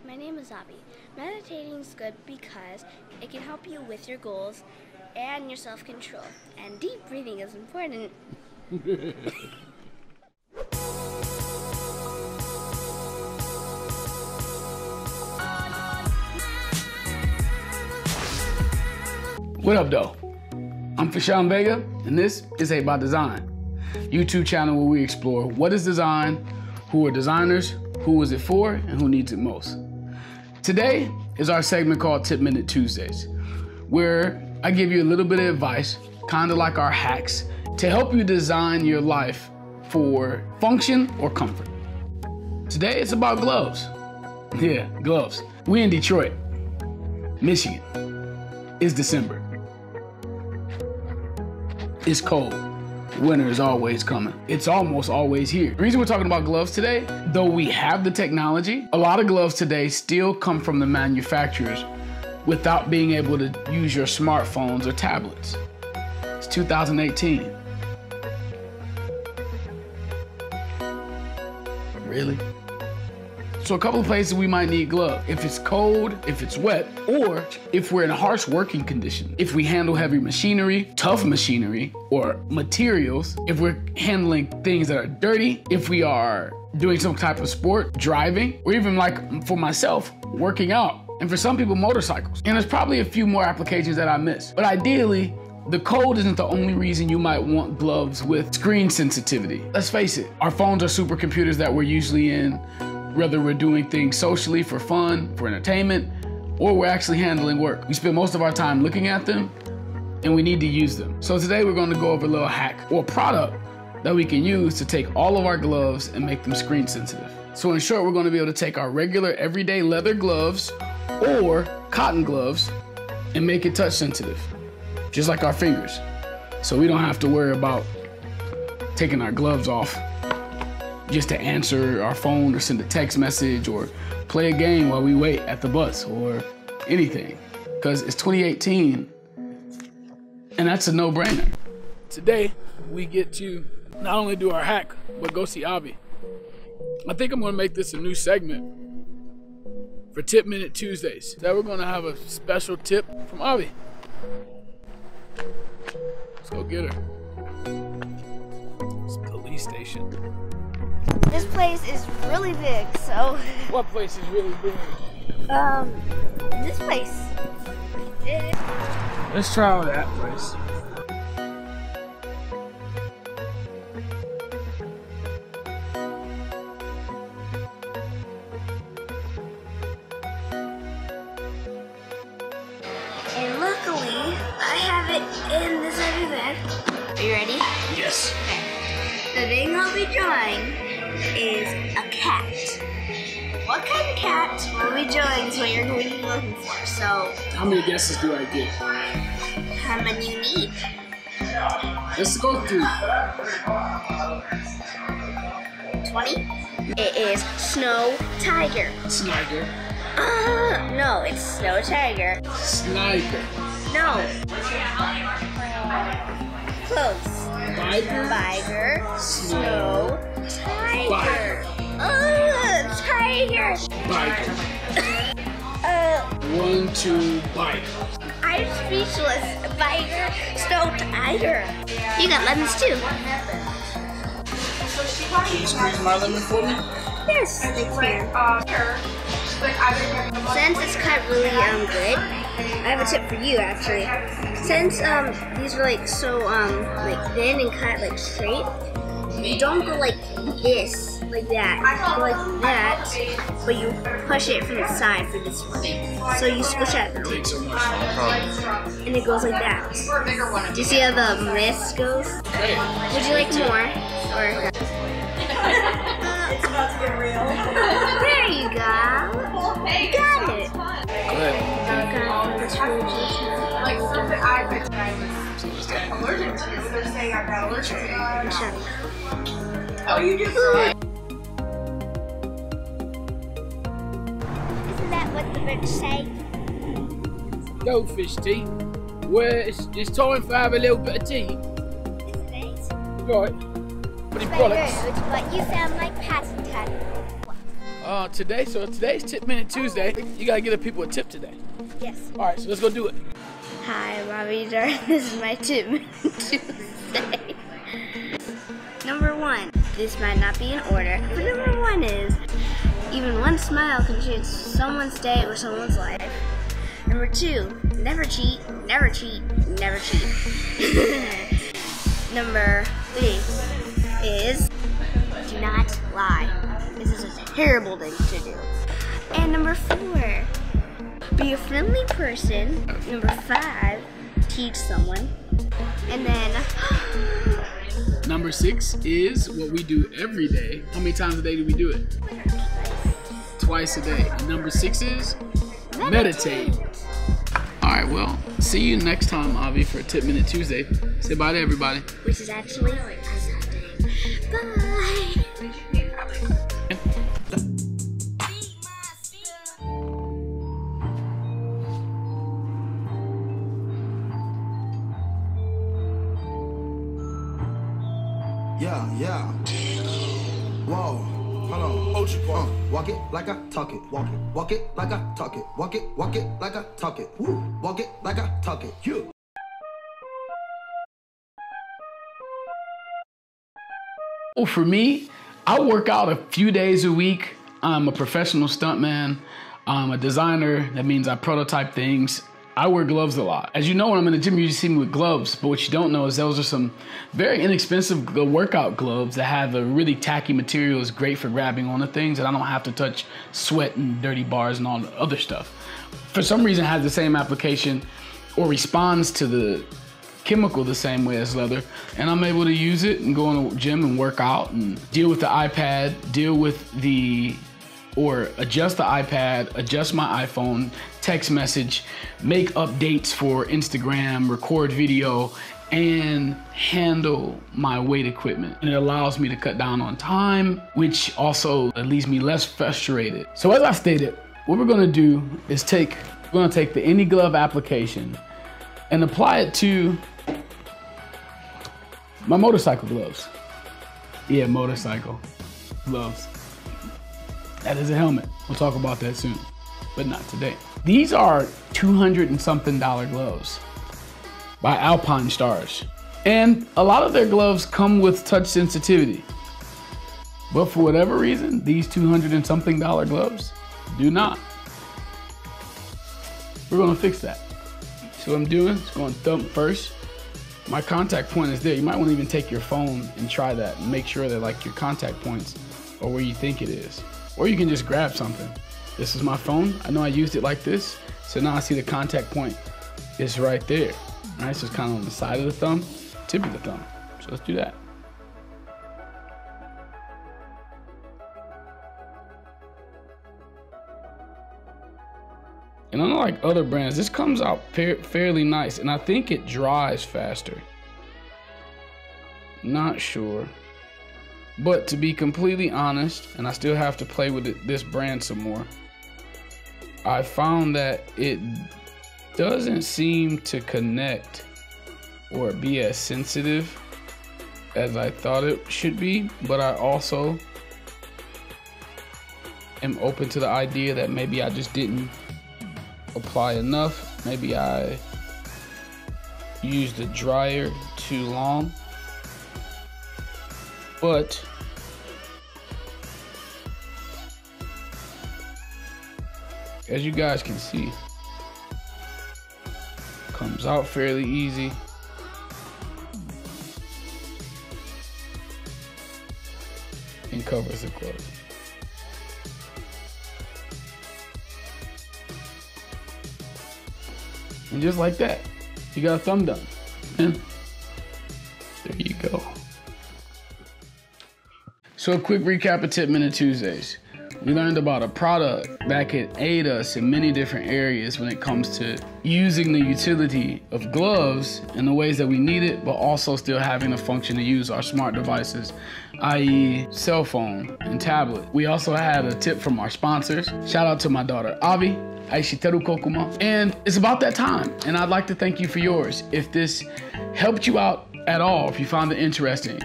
My name is Ahvi. Meditating is good because it can help you with your goals and your self-control. And deep breathing is important. What up, though? I'm Fashawn Vega, and this is A by Design, YouTube channel where we explore what is design, who are designers, who is it for, and who needs it most. Today is our segment called Tip Minute Tuesdays, where I give you a little bit of advice, kind of like our hacks, to help you design your life for function or comfort. Today it's about gloves. Yeah, gloves. We in Detroit, Michigan. It's December. It's cold. Winter is always coming. It's almost always here. The reason we're talking about gloves today, though we have the technology, a lot of gloves today still come from the manufacturers without being able to use your smartphones or tablets. It's 2018. Really? So a couple of places we might need gloves. If it's cold, if it's wet, or if we're in a harsh working condition. If we handle heavy machinery, tough machinery, or materials. If we're handling things that are dirty. If we are doing some type of sport, driving, or even like for myself, working out. And for some people, motorcycles. And there's probably a few more applications that I missed. But ideally, the cold isn't the only reason you might want gloves with screen sensitivity. Let's face it, our phones are supercomputers that we're usually in, whether we're doing things socially, for fun, for entertainment, or we're actually handling work. We spend most of our time looking at them, and we need to use them. So today we're going to go over a little hack or product that we can use to take all of our gloves and make them screen sensitive. So in short, we're going to be able to take our regular everyday leather gloves or cotton gloves and make it touch sensitive, just like our fingers. So we don't have to worry about taking our gloves off just to answer our phone or send a text message or play a game while we wait at the bus or anything. Because it's 2018 and that's a no-brainer. Today, we get to not only do our hack, but go see Ahvi. I think I'm gonna make this a new segment for Tip Minute Tuesdays. So we're gonna have a special tip from Ahvi. Let's go get her. It's a police station. This place is really big, so... What place is really big? This place. Let's try out that place. And luckily, I have it in this heavy bag. Are you ready? Yes. Okay. The thing I'll be drawing is a cat. What kind of cat will be drawing is what you're going to be looking for. So, how many guesses do I get? How many you need? Let's go through. 20? It is Snow Tiger. Sniper. No, it's Snow Tiger. Sniper. No. Close. Biker. Snow Tiger. Tiger. Biker. 1, 2, bike. I'm speechless. Biker. Snow Tiger. You got lemons too. Can you squeeze my lemon for me? Yes, thank you. Since it's cut really good, I have a tip for you actually. Since these are like so like thin and cut like straight, you don't go like this, like that. You go like that, but you push it from the side for this one. So you squish it, Thanks so much. and it goes like that. Do you see how the mist goes? Hey. Would you like more? Or It's about to get real. there you go. You got it. Like something I've been allergic to. They're saying I'm not allergic to. Oh, you just right. Isn't that what the birds say? Goldfish tea. Well, it's time for have a little bit of tea. Isn't it? Right. Pretty bollocks. But you sound like Patty. Today's Tip Minute Tuesday. You gotta give the people a tip today. Yes. All right, so let's go do it. Hi, Mommy Jar. This is my Tip Minute Tuesday. Number 1. This might not be in order, but number 1 is even one smile can change someone's day or someone's life. Number 2. Never cheat, never cheat, never cheat. Number 3 is do not lie. This is a terrible thing to do. And number 4, be a friendly person. Number 5, teach someone. And then number 6 is what we do every day. How many times a day do we do it? Twice a day. And number 6 is meditate. All right, well, see you next time, Ahvi, for Tip Minute Tuesday. Say bye to everybody. Which is actually a Sunday. Bye. Yeah. Whoa, hold on. Walk it like I talk it. Walk it like I talk it. Walk it like I talk it. Woo. Walk it like I talk it. You. Well, for me, I work out a few days a week. I'm a professional stuntman. I'm a designer. That means I prototype things. I wear gloves a lot. As you know, when I'm in the gym, you see me with gloves, but what you don't know is those are some very inexpensive workout gloves that have a really tacky material. It's great for grabbing onto things, and I don't have to touch sweat and dirty bars and all the other stuff. For some reason, it has the same application or responds to the chemical the same way as leather, and I'm able to use it and go in the gym and work out and deal with the iPad, adjust the iPad, adjust my iPhone, text message, make updates for Instagram, record video, and handle my weight equipment. And it allows me to cut down on time, which also leaves me less frustrated. So as I stated, what we're gonna do is take the Any Glove application and apply it to my motorcycle gloves. Yeah, motorcycle gloves. That is a helmet. We'll talk about that soon, but not today. These are $200 and something gloves by Alpine Stars. And a lot of their gloves come with touch sensitivity. But for whatever reason, these $200 and something gloves do not. We're gonna fix that. So what I'm doing is going thumb first. My contact point is there. You might want to even take your phone and try that and make sure that like your contact points are where you think it is. Or you can just grab something. This is my phone. I know I used it like this. So now I see the contact point is right there. All right, so it's kind of on the side of the thumb, tip of the thumb. So let's do that. And unlike other brands, this comes out fairly nice, and I think it dries faster. Not sure. But to be completely honest, and I still have to play with this brand some more, I found that it doesn't seem to connect or be as sensitive as I thought it should be, but I also am open to the idea that maybe I just didn't apply enough. Maybe I used the dryer too long, but as you guys can see, comes out fairly easy. And covers the glove. And just like that, you got a thumb done. And there you go. So a quick recap of Tip Minute Tuesdays. We learned about a product that can aid us in many different areas when it comes to using the utility of gloves in the ways that we need it, but also still having the function to use our smart devices, i.e. cell phone and tablet. We also had a tip from our sponsors. Shout out to my daughter, Ahvi. Aishiteru Kokuma. And it's about that time, and I'd like to thank you for yours. If this helped you out at all, if you found it interesting,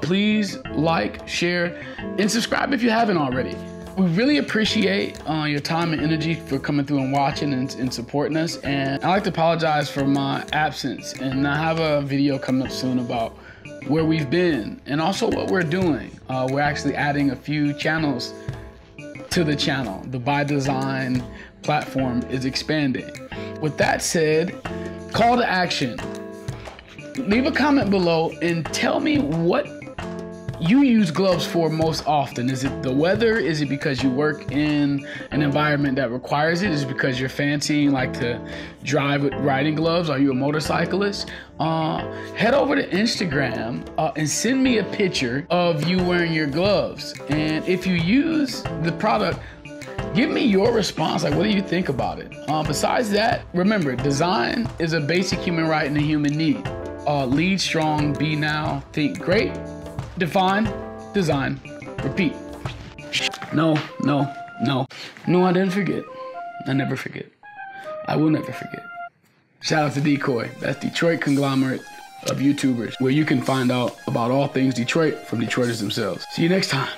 please like, share, and subscribe if you haven't already. We really appreciate your time and energy for coming through and watching and supporting us. And I'd like to apologize for my absence, and I have a video coming up soon about where we've been and also what we're doing. We're actually adding a few channels to the channel. The By Design platform is expanding. With that said, call to action. Leave a comment below and tell me what you use gloves for most often. Is it the weather? Is it because you work in an environment that requires it? Is it because you're fancy and like to drive with riding gloves? Are you a motorcyclist? Head over to Instagram and send me a picture of you wearing your gloves. And if you use the product, give me your response. Like, what do you think about it? Besides that, remember, design is a basic human right and a human need. Lead strong, be now, think great. Define, design, repeat. No, I didn't forget. I never forget. I will never forget. Shout out to Decoy. That's Detroit conglomerate of YouTubers, where you can find out about all things Detroit from Detroiters themselves. See you next time.